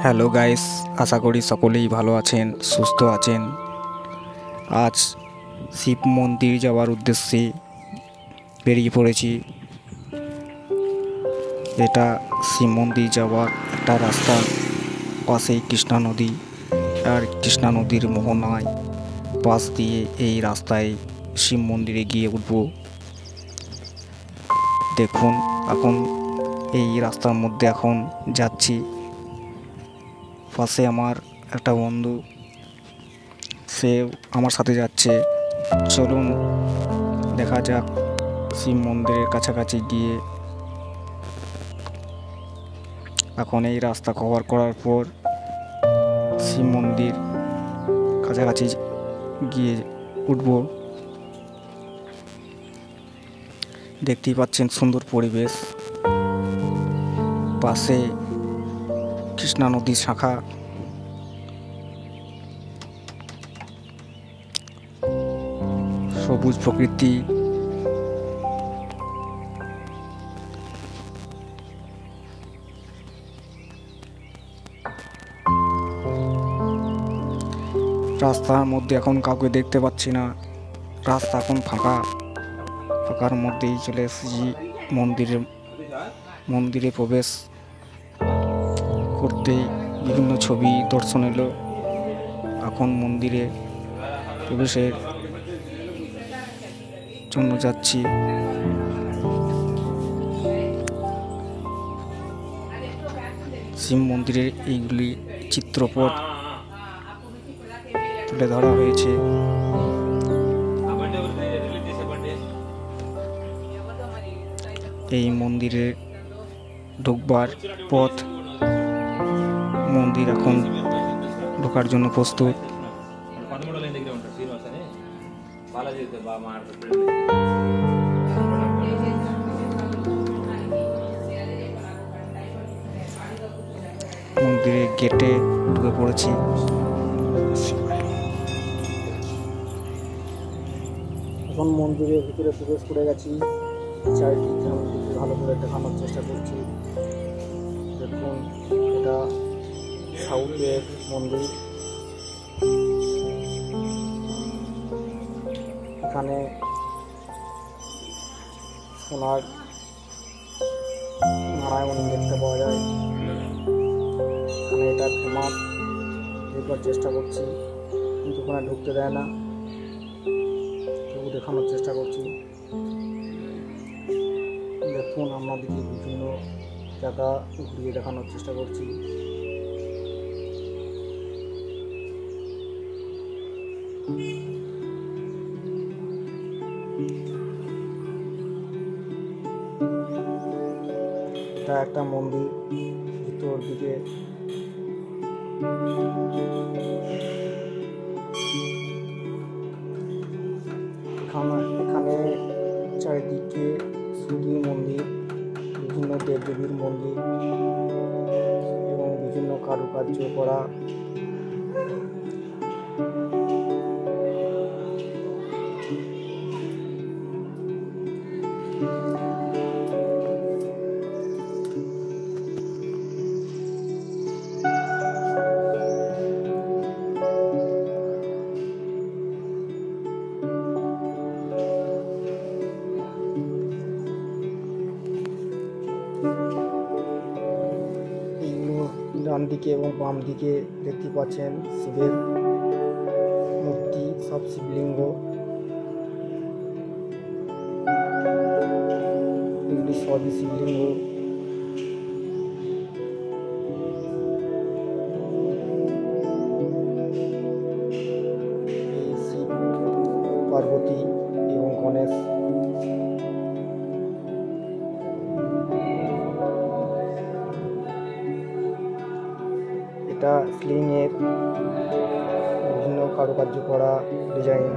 Hello guys, আশা করি সকলেই ভালো আছেন, সুস্থ আছেন। আজ শিব মন্দির যাওয়ার উদ্দেশ্যে বেরিয়ে পড়েছি। এটা শিব মন্দির যাওয়ার একটা রাস্তা, পাশেই কৃষ্ণা নদী। আর কৃষ্ণা নদীর মোহনায় পাশ দিয়ে এই রাস্তায় শিব মন্দিরে গিয়ে উঠব। দেখুন, এখন এই রাস্তার মধ্যে এখন যাচ্ছি। পাশে আমার একটা বন্ধু, সে আমার সাথে যাচ্ছে। চলুন দেখা যাক শিব মন্দিরের কাছাকাছি গিয়ে। এখন এই রাস্তা কভার করার পর শিব মন্দির কাছাকাছি গিয়ে উঠব। দেখতেই পাচ্ছেন সুন্দর পরিবেশ, পাশে কৃষ্ণা নদীর শাখা। সবুজ প্রকৃতি, রাস্তার মধ্যে এখন কাউকে দেখতে পাচ্ছি না। রাস্তা এখন ফাঁকা, ফাঁকার মধ্যেই চলে এসেছি মন্দিরে প্রবেশ করতেই বিভিন্ন ছবি দর্শন এলো। এখন মন্দিরে প্রবেশের জন্য যাচ্ছি। শিব মন্দিরের এইগুলি চিত্রপট তুলে ধরা হয়েছে। এই মন্দিরে ঢুকবার পথ, মন্দির এখন ঢোকার জন্য প্রস্তুত। মন্দিরের গেটে ঢুকে পড়েছি। এখন মন্দিরের ভিতরে প্রবেশ করে গেছি। চারিদিক ভালো করে দেখানোর চেষ্টা করছি। দেখুন, এটা সাউথের মন্দির। এখানে সোনার নারায়ণ দেখতে পাওয়া যায়। এখানে এটা ফেমাস, দেখবার চেষ্টা করছি, কিন্তু ওখানে ঢুকতে দেয় না। তবু দেখানোর চেষ্টা করছি। দেখুন, আপনাদেরকে বিভিন্ন জায়গা ঘুরিয়ে দেখানোর চেষ্টা করছি। এটা একটা মন্দির, ভিতর দিকে এখানে চারিদিকে সূর্যের মন্দির, বিভিন্ন দেবদেবীর মন্দির এবং বিভিন্ন কারুকার্য করা। ডান দিকে এবং বাম দিকে দেখতে পাচ্ছেন শিবের মূর্তি, সব শিবলিঙ্গ। এগুলি সবই শিবলিঙ্গ। এই শিব, পার্বতী এবং গণেশ। এটা স্লিংয়ের বিভিন্ন কারুকার্য করা ডিজাইন।